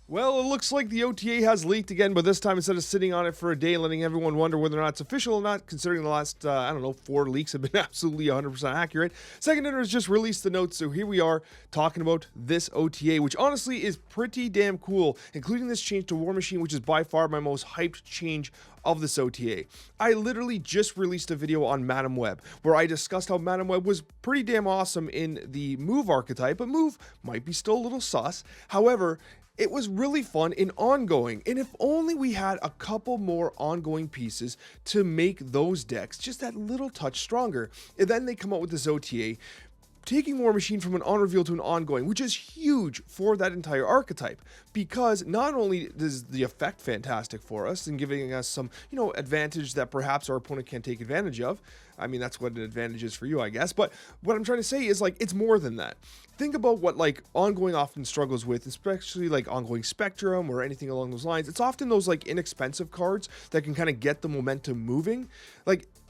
Well, it looks like the OTA has leaked again, but this time instead of sitting on it for a day, letting everyone wonder whether or not it's official or not, considering the last, 4 leaks have been absolutely 100% accurate, Second Enter has just released the notes, so here we are talking about this OTA, which honestly is pretty damn cool, including this change to War Machine, which is by far my most hyped change of this OTA. I literally just released a video on Madam Web, where I discussed how Madam Web was pretty damn awesome in the Move archetype, but Move might be still a little sus. However, it was really fun in ongoing, and if only we had a couple more ongoing pieces to make those decks just that little touch stronger. And then they come out with this OTA, taking War Machine from an on reveal to an ongoing, which is huge for that entire archetype, because not only is the effect fantastic for us and giving us some, advantage that perhaps our opponent can't take advantage of. I mean, that's what an advantage is for you, I guess. But what I'm trying to say is, it's more than that. Think about what, ongoing often struggles with, especially, ongoing Spectrum or anything along those lines. It's often those, inexpensive cards that can kind of get the momentum moving.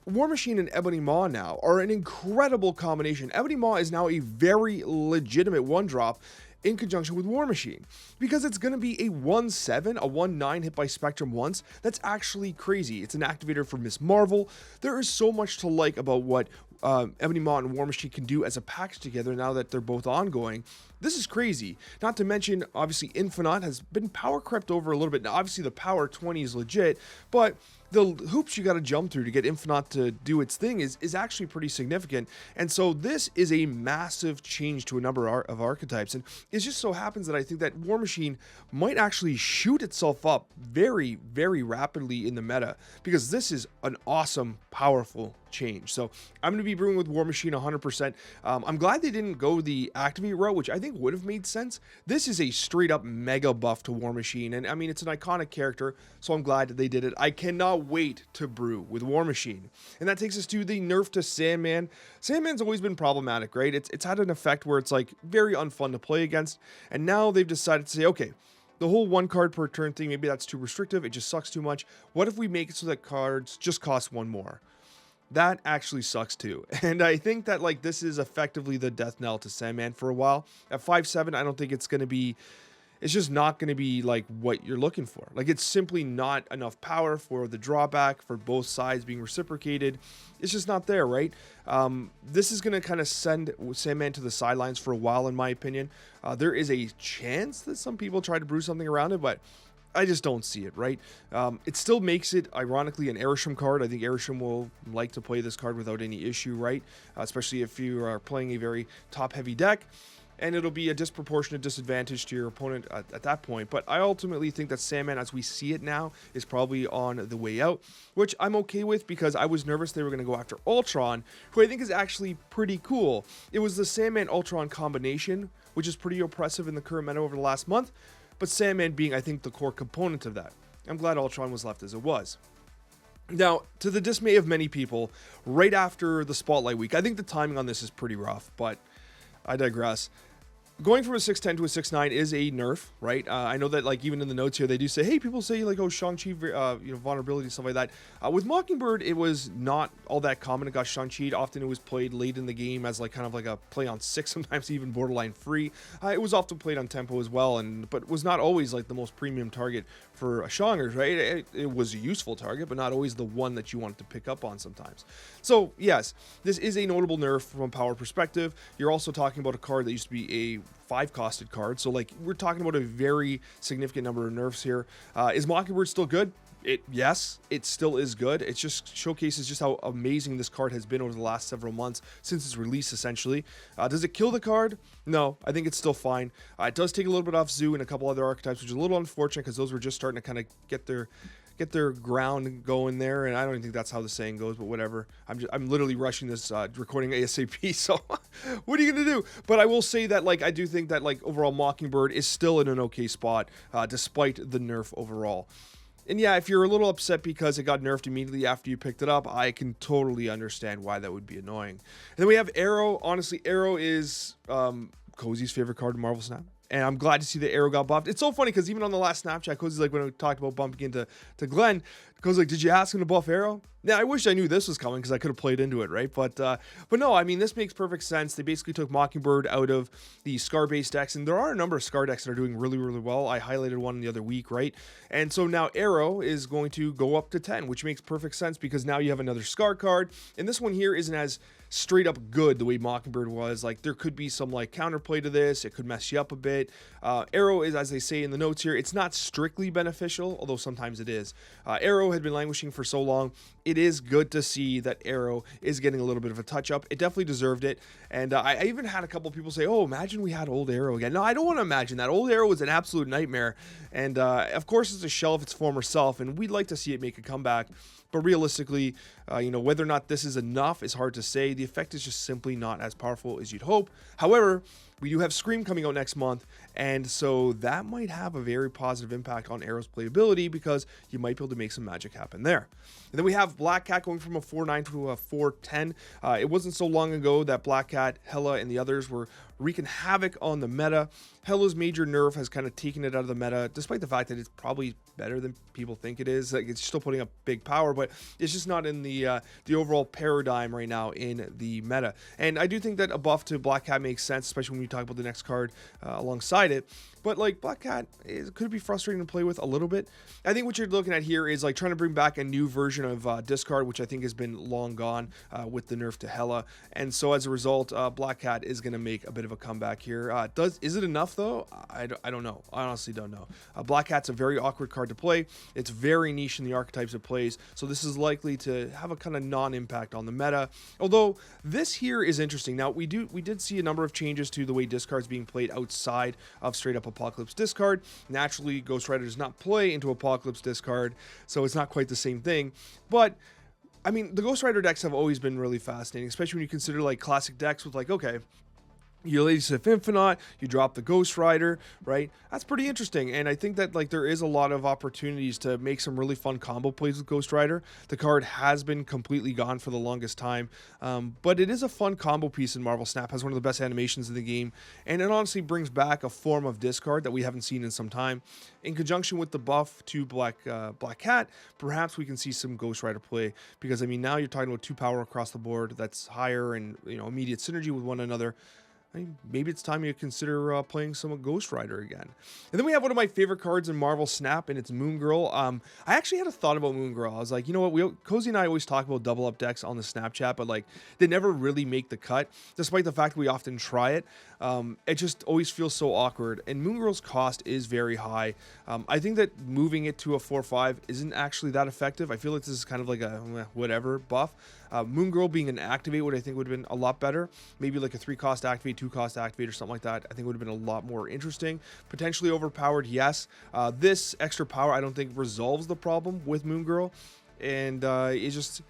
War Machine and Ebony Maw now are an incredible combination. Ebony Maw is now a very legitimate one-drop in conjunction with War Machine, because it's going to be a 1/7, a 1/9 hit by Spectrum once. That's actually crazy. It's an activator for Miss Marvel. There is so much to like about what Ebony Maw and War Machine can do as a package together now that they're both ongoing. This is crazy. Not to mention, obviously, Infinite has been power crept over a little bit. Now, obviously, the power 20 is legit, but the hoops you got to jump through to get Infinite to do its thing is actually pretty significant. And so this is a massive change to a number of archetypes. And it just so happens that I think that War Machine might actually shoot itself up very, very rapidly in the meta, because this is an awesome, powerful change. So I'm going to be brewing with War Machine 100%. I'm glad they didn't go the activate route, which I think would have made sense. This is a straight up mega buff to War Machine. And I mean, it's an iconic character, so I'm glad that they did it. I cannot wait to brew with War Machine. And that takes us to the nerf to Sandman. Sandman's always been problematic, right? It's had an effect where it's very unfun to play against. And now they've decided to say, okay, the whole 1 card per turn thing, maybe that's too restrictive. It just sucks too much. What if we make it so that cards just cost 1 more? That actually sucks too. And I think that this is effectively the death knell to Sandman for a while. At 5/7, I don't think it's going to be, it's just not going to be what you're looking for. It's simply not enough power for the drawback for both sides being reciprocated. It's just not there, right? This is going to kind of send Sandman to the sidelines for a while, in my opinion. There is a chance that some people try to brew something around it, but I just don't see it, right? It still makes it, ironically, an Aero card. I think Aero will like to play this card without any issue, right? Especially if you are playing a very top-heavy deck. And it'll be a disproportionate disadvantage to your opponent at that point. But I ultimately think that Sandman, as we see it now, is probably on the way out, which I'm okay with, because I was nervous they were going to go after Ultron, who I think is actually pretty cool. It was the Sandman-Ultron combination, which is pretty oppressive in the current meta over the last month, but Sandman being, I think, the core component of that. I'm glad Ultron was left as it was. Now, to the dismay of many people, right after the Spotlight Week, I think the timing on this is pretty rough, but I digress. Going from a 6'10 to a 6'9 is a nerf, right? I know that even in the notes here, they do say, hey, people say oh, Shang-Chi, vulnerability and stuff like that. With Mockingbird, it was not all that common. It got Shang-Chi'd. Often it was played late in the game as kind of a play on 6, sometimes even borderline free. It was often played on tempo as well, but was not always the most premium target for a Shangers, right? It was a useful target, but not always the one that you wanted to pick up on sometimes. So yes, this is a notable nerf from a power perspective. You're also talking about a card that used to be a 5-costed card, so we're talking about a very significant number of nerfs here. Is Mockingbird still good? Yes, it still is good. It just showcases just how amazing this card has been over the last several months since its release, essentially. Does it kill the card? No, I think it's still fine. It does take a little bit off Zoo and a couple other archetypes, which is a little unfortunate because those were just starting to kind of get their ground going there, and I don't even think that's how the saying goes, but whatever. I'm literally rushing this recording ASAP, so what are you gonna do? But I will say that I do think that overall Mockingbird is still in an okay spot despite the nerf overall. And yeah, if you're a little upset because it got nerfed immediately after you picked it up, I can totally understand why that would be annoying. And then we have Aero. Honestly, Aero is Cozy's favorite card in Marvel Snap. And I'm glad to see that Aero got buffed. It's so funny because even on the last Snapchat, Cozy's when we talked about bumping into Glenn, Because like, did you ask him to buff Aero? Yeah, I wish I knew this was coming because I could have played into it, right? But no, I mean, this makes perfect sense. They basically took Mockingbird out of the Scar-based decks, and there are a number of Scar decks that are doing really, really well. I highlighted one the other week, right? And so now Aero is going to go up to 10, which makes perfect sense because now you have another Scar card, and this one here isn't as straight up good the way Mockingbird was. Like, there could be some like counterplay to this. It could mess you up a bit. Aero is, as they say in the notes here, it's not strictly beneficial, although sometimes it is. Aero had been languishing for so long. It is good to see that Aero is getting a little bit of a touch up. It definitely deserved it. And I even had a couple people say, oh, imagine we had old Aero again. No, I don't want to imagine that. Old Aero was an absolute nightmare. And of course, it's a shell of its former self, and we'd like to see it make a comeback. But realistically, whether or not this is enough is hard to say. The effect is just simply not as powerful as you'd hope. However, we do have Scream coming out next month, and so that might have a very positive impact on Aero's playability because you might be able to make some magic happen there. And then we have Black Cat going from a 4-9 to a 4-10. It wasn't so long ago that Black Cat, Hela, and the others were wreaking havoc on the meta. Hela's major nerf has kind of taken it out of the meta, despite the fact that it's probably better than people think it is. Like, it's still putting up big power, but it's just not in the overall paradigm right now in the meta. And I do think that a buff to Black Cat makes sense, especially when we talk about the next card alongside it. But like, Black Cat could be frustrating to play with a little bit. I think what you're looking at here is like trying to bring back a new version of discard, which I think has been long gone with the nerf to Hela. And so as a result, Black Cat is going to make a bit of a comeback here. Is it enough though? I don't know. I honestly don't know. Black Cat's a very awkward card to play. It's very niche in the archetypes it plays. So this is likely to have a kind of non-impact on the meta. Although this here is interesting. Now we did see a number of changes to the way discard's being played outside of straight up Apocalypse discard. Naturally, Ghost Rider does not play into Apocalypse discard, so it's not quite the same thing. But I mean, the Ghost Rider decks have always been really fascinating, especially when you consider like classic decks with like, okay, you Lady Sif Infinite, you drop the Ghost Rider, right? That's pretty interesting, and I think that like there is a lot of opportunities to make some really fun combo plays with Ghost Rider. The card has been completely gone for the longest time, but it is a fun combo piece in Marvel Snap. Has one of the best animations in the game, and it honestly brings back a form of discard that we haven't seen in some time. In conjunction with the buff to Black Cat, perhaps we can see some Ghost Rider play, because I mean, now you're talking about 2 power across the board that's higher and immediate synergy with one another. Maybe it's time you consider playing some Ghost Rider again. And then we have one of my favorite cards in Marvel Snap, and it's Moon Girl. I actually had a thought about Moon Girl. I was like, you know what? Cozy and I always talk about double up decks on the Snapchat, but like they never really make the cut, despite the fact we often try it. It just always feels so awkward. And Moon Girl's cost is very high. I think that moving it to a 4/5 isn't actually that effective. I feel like this is kind of like a whatever buff. Moon Girl being an activate would I think would have been a lot better. Maybe like a 3-cost activate, 2-cost activate, or something like that. I think would have been a lot more interesting. Potentially overpowered, yes. This extra power I don't think resolves the problem with Moon Girl, and it's just,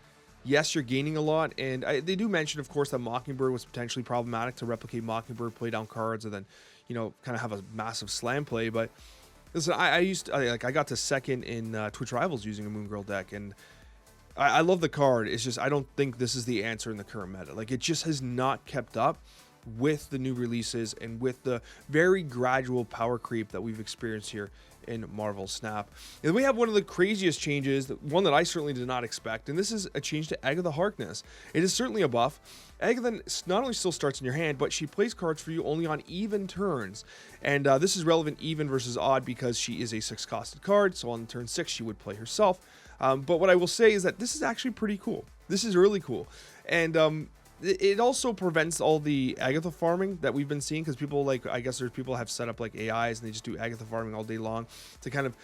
yes, you're gaining a lot. And they do mention, of course, that Mockingbird was potentially problematic to replicate Mockingbird, play down cards, and then kind of have a massive slam play. But listen, I got to second in Twitch Rivals using a Moon Girl deck, and I love the card. It's just I don't think this is the answer in the current meta. Like, it just has not kept up with the new releases and with the very gradual power creep that we've experienced here in Marvel Snap. And we have one of the craziest changes, one that I certainly did not expect, and this is a change to Agatha Harkness. It is certainly a buff. Agatha not only still starts in your hand, but she plays cards for you only on even turns. And this is relevant even versus odd because she is a 6-costed card, so on turn 6 she would play herself. But what I will say is that this is actually pretty cool. This is really cool. And it also prevents all the Agatha farming that we've been seeing, because people I guess there's people have set up like AIs and they just do Agatha farming all day long to kind of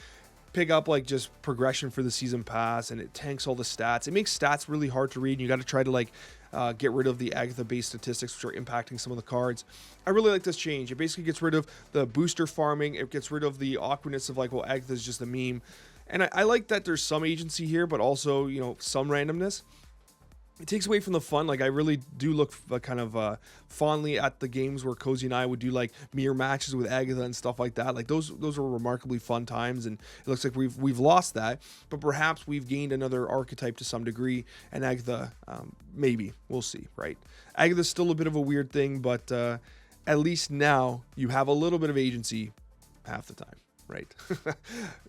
pick up like just progression for the season pass, and it tanks all the stats. It makes stats really hard to read, and you got to try to like get rid of the Agatha based statistics which are impacting some of the cards. I really like this change. It basically gets rid of the booster farming. It gets rid of the awkwardness of like, well, Agatha's just a meme. And I like that there's some agency here, but also, some randomness. It takes away from the fun. Like, I really do look kind of fondly at the games where Cozy and I would do like mirror matches with Agatha and stuff like that. Like those were remarkably fun times, and it looks like we've lost that, but perhaps we've gained another archetype to some degree. And Agatha, maybe we'll see. Right? Agatha's still a bit of a weird thing, but at least now you have a little bit of agency half the time. right?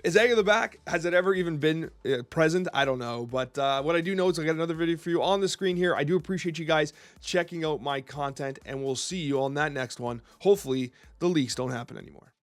Is Agatha back? Has it ever even been present? I don't know. But what I do know is I'll get another video for you on the screen here. I do appreciate you guys checking out my content, and we'll see you on that next one. Hopefully, the leaks don't happen anymore.